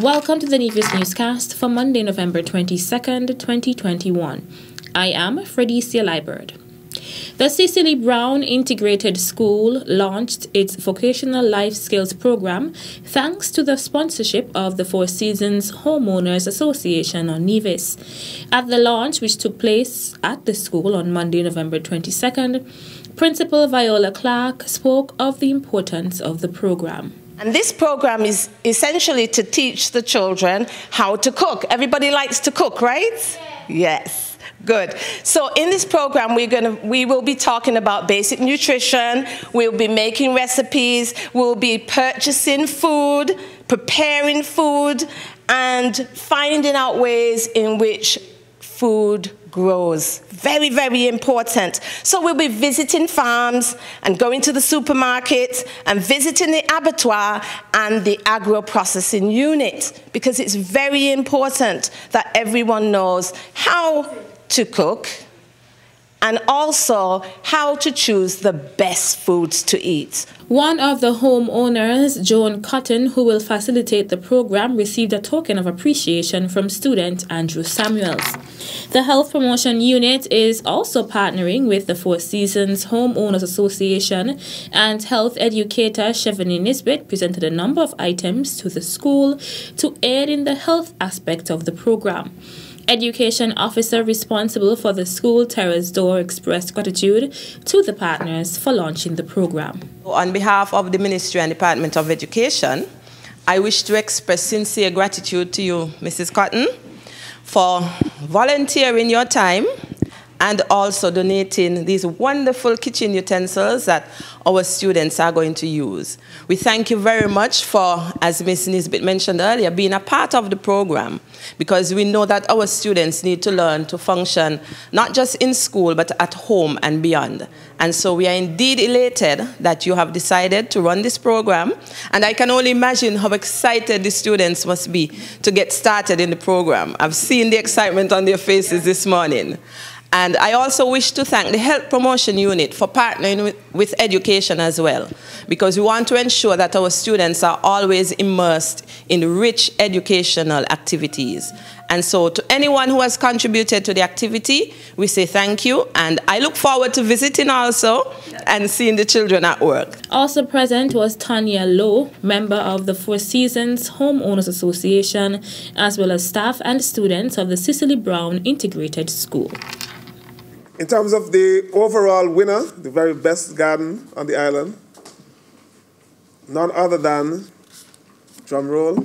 Welcome to the Nevis newscast for Monday, November 22nd, 2021. I am Cecele Browne. The Cecele Browne Integrated School launched its vocational life skills program thanks to the sponsorship of the Four Seasons Homeowners Association on Nevis. At the launch, which took place at the school on Monday, November 22nd, Principal Viola Clark spoke of the importance of the program. And this program is essentially to teach the children how to cook. Everybody likes to cook, right? Yes. Good. So in this program, we will be talking about basic nutrition. We'll be making recipes. We'll be purchasing food, preparing food, and finding out ways in which food grows. Very, very important. So we'll be visiting farms and going to the supermarket and visiting the abattoir and the agro-processing unit, because it's very important that everyone knows how to cook and also how to choose the best foods to eat. One of the homeowners, Joan Cotton, who will facilitate the program, received a token of appreciation from student Andrew Samuels. The Health Promotion Unit is also partnering with the Four Seasons Homeowners Association, and health educator Chevany Nisbet presented a number of items to the school to aid in the health aspect of the program. Education officer responsible for the school, Terrace Door, expressed gratitude to the partners for launching the program. On behalf of the Ministry and Department of Education, I wish to express sincere gratitude to you, Mrs. Cotton, for volunteering your time and also donating these wonderful kitchen utensils that our students are going to use. We thank you very much for, as Ms. Nisbet mentioned earlier, being a part of the program, because we know that our students need to learn to function not just in school but at home and beyond. And so we are indeed elated that you have decided to run this program, and I can only imagine how excited the students must be to get started in the program. I've seen the excitement on their faces this morning. And I also wish to thank the Health Promotion Unit for partnering with education as well, because we want to ensure that our students are always immersed in rich educational activities. And so to anyone who has contributed to the activity, we say thank you, and I look forward to visiting also and seeing the children at work. Also present was Tanya Lowe, member of the Four Seasons Homeowners Association, as well as staff and students of the Cecele Browne Integrated School. In terms of the overall winner, the very best garden on the island, none other than, drum roll,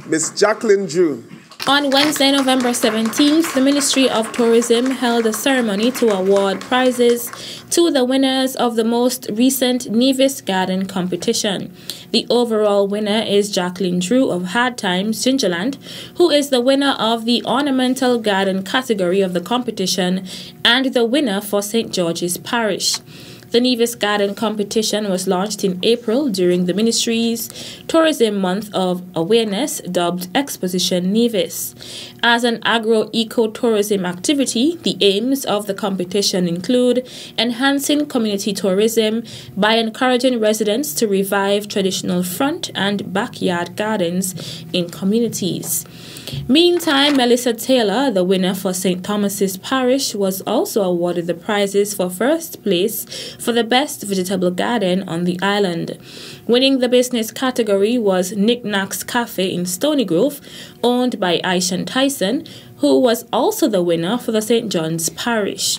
Miss Jacqueline Drew. On Wednesday, November 17th, the Ministry of Tourism held a ceremony to award prizes to the winners of the most recent Nevis Garden competition. The overall winner is Jacqueline Drew of Hard Times, Gingerland, who is the winner of the Ornamental Garden category of the competition and the winner for St. George's Parish. The Nevis Garden competition was launched in April during the Ministry's Tourism Month of Awareness, dubbed Exposition Nevis. As an agro-eco-tourism activity, the aims of the competition include enhancing community tourism by encouraging residents to revive traditional front and backyard gardens in communities. Meantime, Melissa Taylor, the winner for St. Thomas's Parish, was also awarded the prizes for first place for the best vegetable garden on the island. Winning the business category was Knickknacks Cafe in Stony Grove, owned by Aishan Tyson, who was also the winner for the St. John's Parish.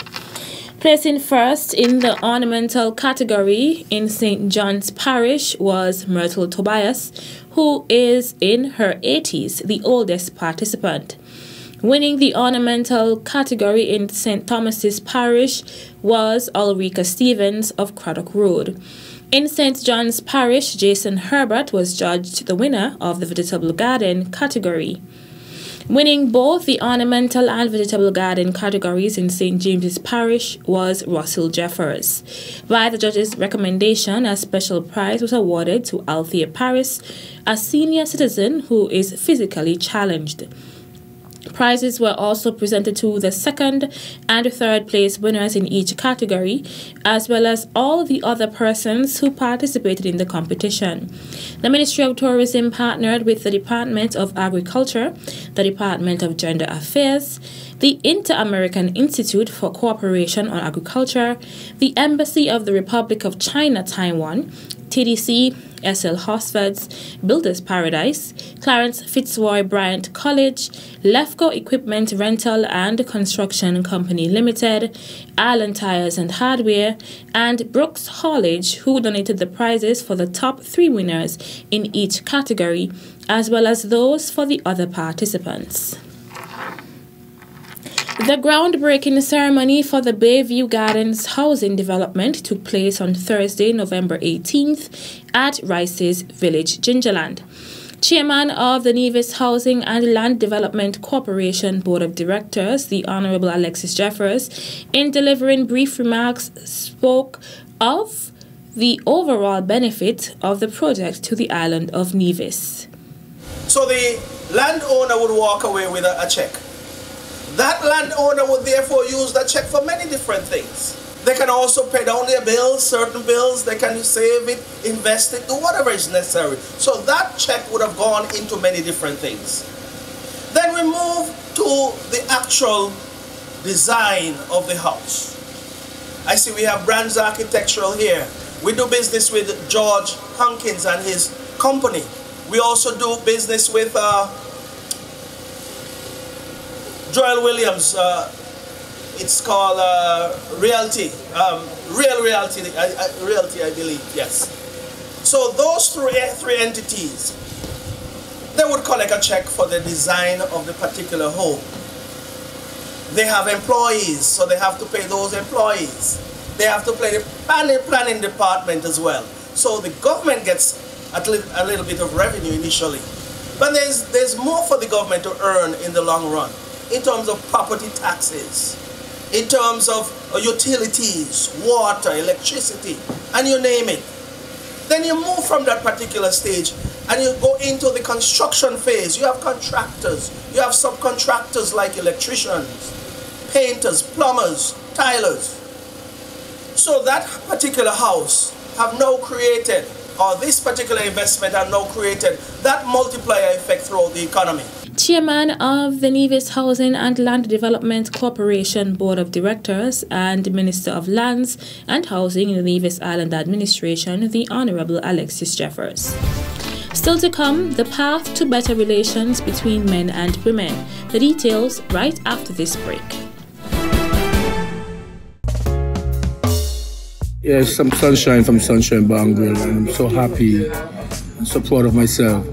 Placing first in the ornamental category in St. John's Parish was Myrtle Tobias, who is in her 80s, the oldest participant. Winning the ornamental category in St. Thomas's Parish was Ulrika Stevens of Craddock Road. In St. John's Parish, Jason Herbert was judged the winner of the vegetable garden category. Winning both the ornamental and vegetable garden categories in St. James's Parish was Russell Jeffers. By the judge's recommendation, a special prize was awarded to Althea Paris, a senior citizen who is physically challenged. Prizes were also presented to the second and third place winners in each category, as well as all the other persons who participated in the competition. The Ministry of Tourism partnered with the Department of Agriculture, the Department of Gender Affairs, the Inter-American Institute for Cooperation on Agriculture, the Embassy of the Republic of China, Taiwan, TDC, SL Hosford's Builders Paradise, Clarence Fitzroy Bryant College, Lefco Equipment Rental and Construction Company Limited, Island Tires and Hardware, and Brooks Haulage, who donated the prizes for the top 3 winners in each category, as well as those for the other participants. The groundbreaking ceremony for the Bayview Gardens housing development took place on Thursday, November 18th at Rice's Village, Gingerland. Chairman of the Nevis Housing and Land Development Corporation Board of Directors, the Honorable Alexis Jeffers, in delivering brief remarks, spoke of the overall benefit of the project to the island of Nevis. So the landowner would walk away with a check. That landowner would therefore use that check for many different things. They can also pay down their bills, certain bills, they can save it, invest it, do whatever is necessary. So that check would have gone into many different things. Then we move to the actual design of the house. I see we have Brands Architectural here. We do business with George Hankins and his company. We also do business with Joel Williams, it's called Realty, Real Realty, Realty, I believe, yes. So those three entities, they would collect a check for the design of the particular home. They have employees, so they have to pay those employees. They have to pay the planning department as well. So the government gets a little bit of revenue initially. But there's more for the government to earn in the long run, in terms of property taxes, in terms of utilities, water, electricity, and you name it. Then you move from that particular stage and you go into the construction phase. You have contractors, you have subcontractors like electricians, painters, plumbers, tilers. So that particular house have now created, or this particular investment have now created that multiplier effect throughout the economy. Chairman of the Nevis Housing and Land Development Corporation Board of Directors and Minister of Lands and Housing in the Nevis Island Administration, the Honorable Alexis Jeffers. Still to come, the path to better relations between men and women. The details right after this break. Yes, some sunshine from Sunshine Bangril, and I'm so happy and so proud of myself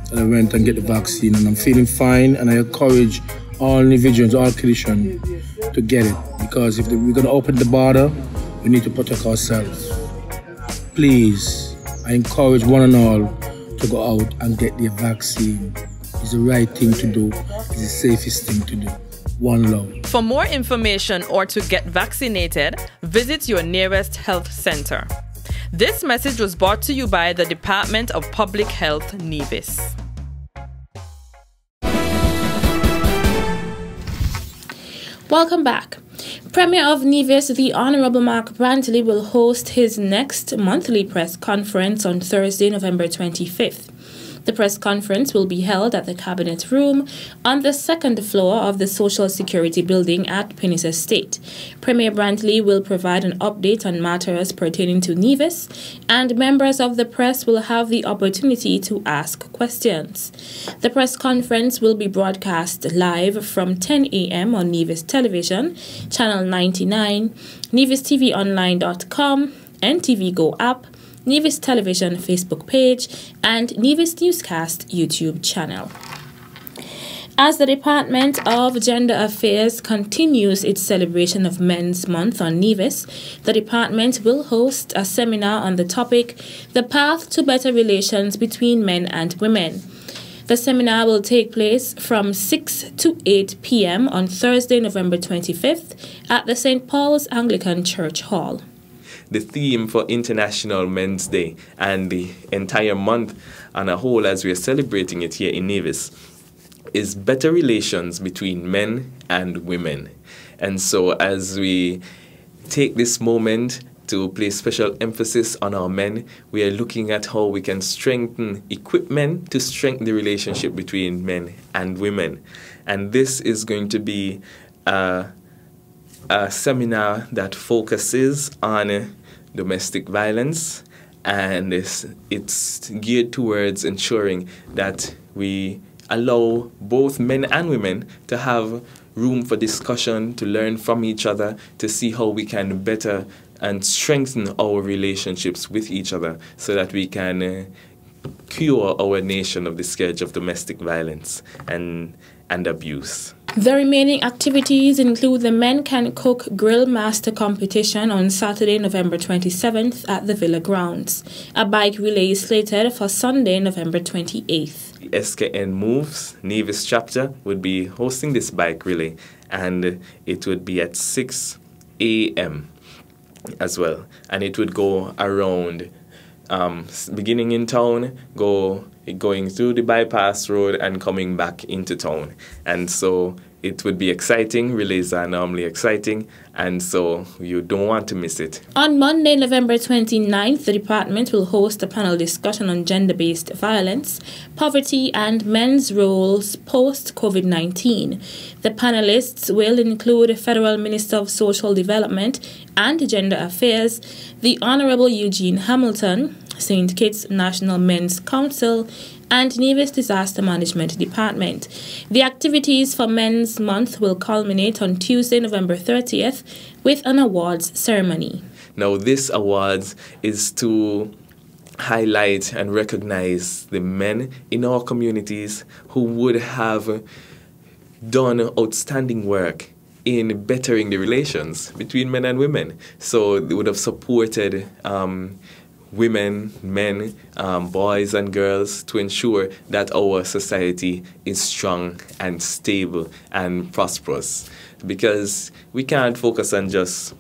that I went and get the vaccine, and I'm feeling fine, and I encourage all individuals, all Christians to get it, because if we're going to open the border, we need to protect ourselves. Please, I encourage one and all to go out and get their vaccine. It's the right thing to do. It's the safest thing to do. One love. For more information or to get vaccinated, visit your nearest health center. This message was brought to you by the Department of Public Health, Nevis. Welcome back. Premier of Nevis, the Honorable Mark Brantley, will host his next monthly press conference on Thursday, November 25th. The press conference will be held at the Cabinet Room on the second floor of the Social Security Building at Pennis Estate. Premier Brantley will provide an update on matters pertaining to Nevis, and members of the press will have the opportunity to ask questions. The press conference will be broadcast live from 10 a.m. on Nevis Television, Channel 99, NevisTVOnline.com, NTV Go app, Nevis Television Facebook page, and Nevis Newscast YouTube channel. As the Department of Gender Affairs continues its celebration of Men's Month on Nevis, the department will host a seminar on the topic, The Path to Better Relations Between Men and Women. The seminar will take place from 6 to 8 p.m. on Thursday, November 25th at the St. Paul's Anglican Church Hall. The theme for International Men's Day and the entire month on a whole as we are celebrating it here in Nevis is better relations between men and women. And so as we take this moment to place special emphasis on our men, we are looking at how we can equip men to strengthen the relationship between men and women. And this is going to be a seminar that focuses on domestic violence, and it's geared towards ensuring that we allow both men and women to have room for discussion, to learn from each other, to see how we can better and strengthen our relationships with each other so that we can cure our nation of the scourge of domestic violence and abuse. The remaining activities include the Men Can Cook Grill Master Competition on Saturday, November 27th at the Villa Grounds. A bike relay is slated for Sunday, November 28th. The SKN Moves Nevis chapter would be hosting this bike relay, and it would be at 6 a.m. as well. And it would go around, beginning in town, going through the bypass road and coming back into town. And so it would be exciting. Relays are normally exciting, and so you don't want to miss it. On Monday, November 29th, the department will host a panel discussion on gender-based violence, poverty, and men's roles post-COVID-19. The panelists will include Federal Minister of Social Development and Gender Affairs, the Honorable Eugene Hamilton, St. Kitts National Men's Council, and Nevis Disaster Management Department. The activities for Men's Month will culminate on Tuesday, November 30th with an awards ceremony. Now, this awards is to highlight and recognize the men in our communities who would have done outstanding work in bettering the relations between men and women. So they would have supported women, men, boys and girls to ensure that our society is strong and stable and prosperous. Because we can't focus on just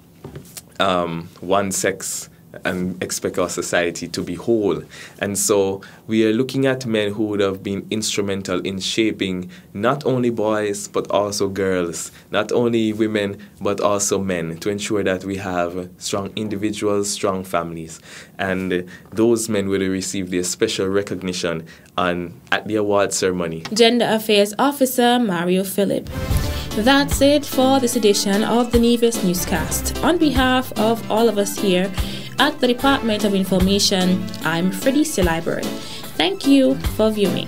one sex and expect our society to be whole. And so we are looking at men who would have been instrumental in shaping not only boys but also girls, not only women but also men, to ensure that we have strong individuals, strong families. And those men will receive their special recognition at the award ceremony. Gender Affairs Officer Mario Phillip. That's it for this edition of the Nevis Newscast. On behalf of all of us here at the Department of Information, I'm Cecele Browne. Thank you for viewing.